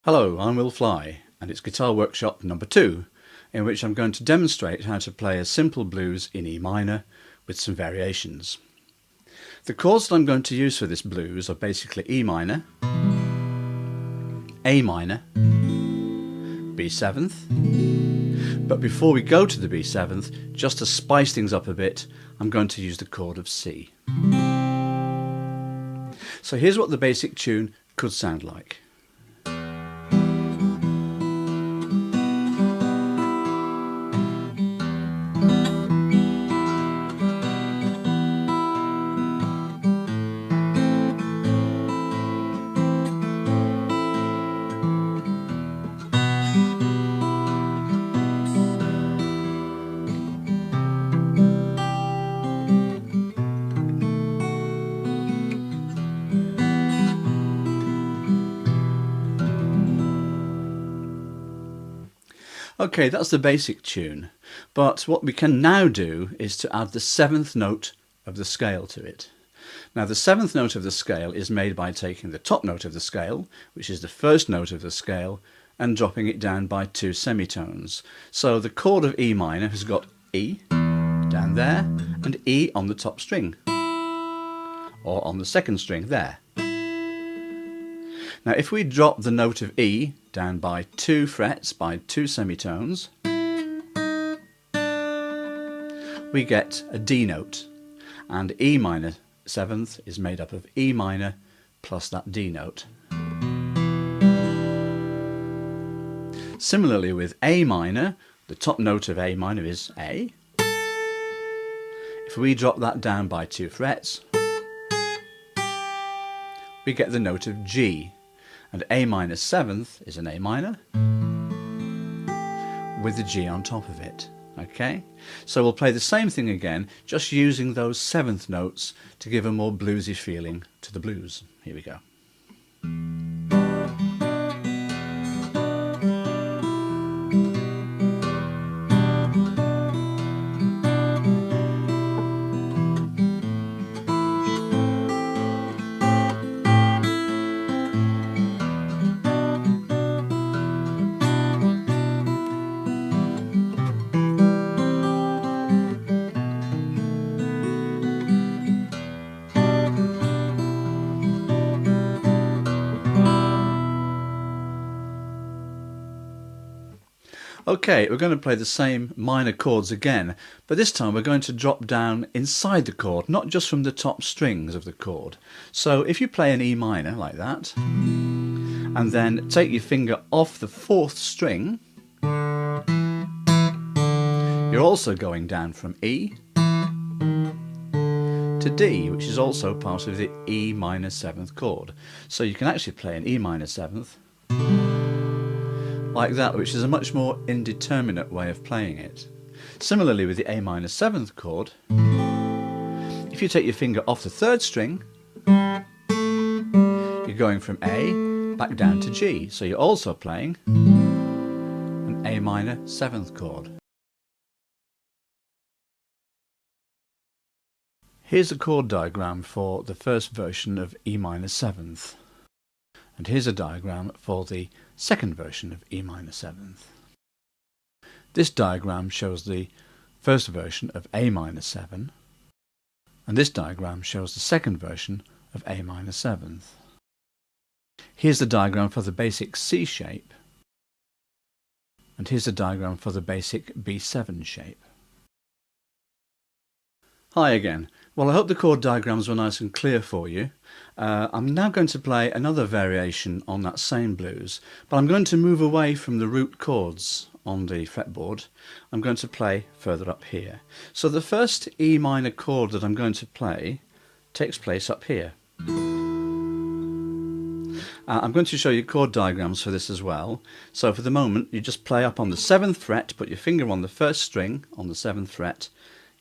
Hello, I'm Will Fly, and it's Guitar Workshop number 2, in which I'm going to demonstrate how to play a simple blues in E minor with some variations. The chords that I'm going to use for this blues are basically E minor, A minor, B7th, but before we go to the B7th, just to spice things up a bit, I'm going to use the chord of C. So here's what the basic tune could sound like. Okay, that's the basic tune, but what we can now do is to add the 7th note of the scale to it. Now the 7th note of the scale is made by taking the top note of the scale, which is the first note of the scale, and dropping it down by 2 semitones. So the chord of E minor has got E down there and E on the top string, or on the second string there. Now if we drop the note of E down by 2 frets by 2 semitones, we get a D note, and E minor 7th is made up of E minor plus that D note. Similarly with A minor, the top note of A minor is A. If we drop that down by 2 frets, we get the note of G. And A minor 7th is an A minor with the G on top of it. Okay, so we'll play the same thing again, just using those 7th notes to give a more bluesy feeling to the blues. Here we go. Okay, we're going to play the same minor chords again, but this time we're going to drop down inside the chord, not just from the top strings of the chord. So if you play an E minor like that, and then take your finger off the 4th string, you're also going down from E to D, which is also part of the E minor 7th chord. So you can actually play an E minor 7th like that, which is a much more indeterminate way of playing it. Similarly with the A minor 7th chord, if you take your finger off the 3rd string, you're going from A back down to G, so you're also playing an A minor 7th chord. Here's a chord diagram for the first version of E minor 7th. And here's a diagram for the second version of E minor 7th. This diagram shows the first version of A minor 7, and this diagram shows the second version of A minor 7th. Here's the diagram for the basic C shape, and here's the diagram for the basic B7 shape. Hi again. Well, I hope the chord diagrams were nice and clear for you. I'm now going to play another variation on that same blues, but I'm going to move away from the root chords on the fretboard. I'm going to play further up here. So the first E minor chord that I'm going to play takes place up here. I'm going to show you chord diagrams for this as well. So for the moment, you just play up on the 7th fret, put your finger on the 1st string on the 7th fret,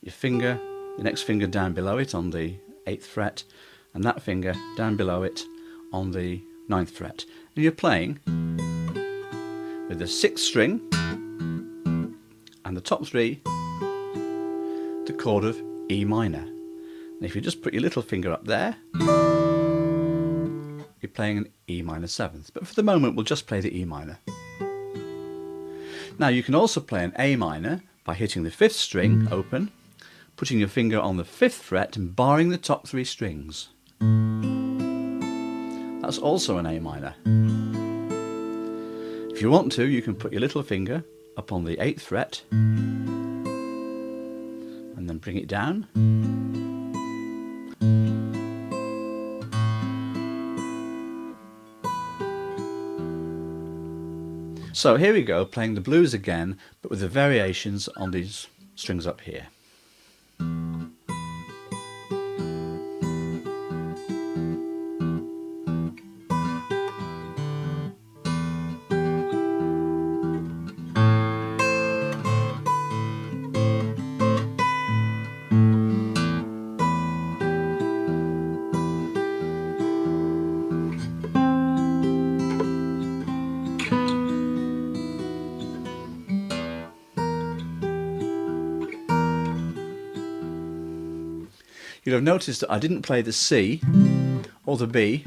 your next finger down below it on the 8th fret, and that finger down below it on the 9th fret. And you're playing with the 6th string and the top 3, the chord of E minor. And if you just put your little finger up there, you're playing an E minor 7th, but for the moment we'll just play the E minor. Now you can also play an A minor by hitting the 5th string open, putting your finger on the 5th fret and barring the top 3 strings. That's also an A minor. If you want to, you can put your little finger up on the 8th fret and then bring it down. So here we go, playing the blues again, but with the variations on these strings up here. You'll have noticed that I didn't play the C or the B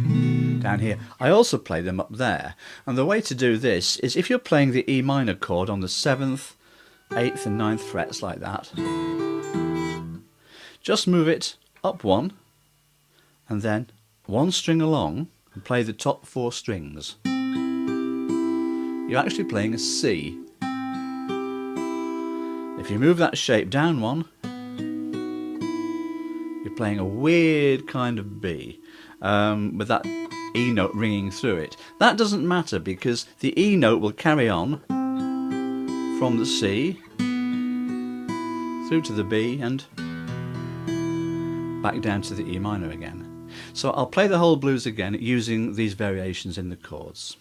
down here. I also play them up there. And the way to do this is if you're playing the E minor chord on the 7th, 8th and 9th frets like that, just move it up one and then one string along and play the top 4 strings. You're actually playing a C. If you move that shape down one, playing a weird kind of B with that E note ringing through it. That doesn't matter because the E note will carry on from the C through to the B and back down to the E minor again. So I'll play the whole blues again using these variations in the chords.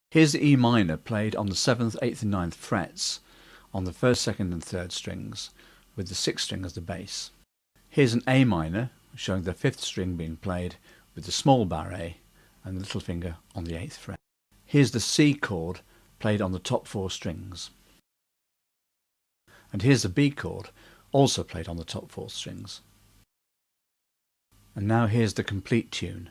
Here's the E minor played on the 7th, 8th and 9th frets on the 1st, 2nd and 3rd strings with the 6th string as the bass. Here's an A minor showing the 5th string being played with the small barré and the little finger on the 8th fret. Here's the C chord played on the top 4 strings. And here's the B chord also played on the top 4 strings. And now here's the complete tune.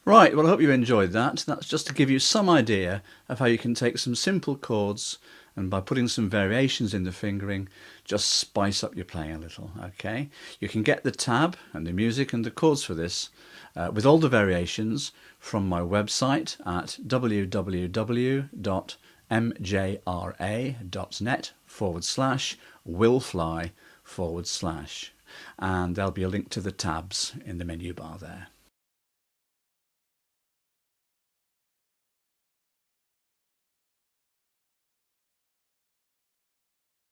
Right, well I hope you enjoyed that. That's just to give you some idea of how you can take some simple chords and by putting some variations in the fingering just spice up your playing a little, okay? You can get the tab and the music and the chords for this with all the variations from my website at www.mjra.net/willfly/ and there'll be a link to the tabs in the menu bar there.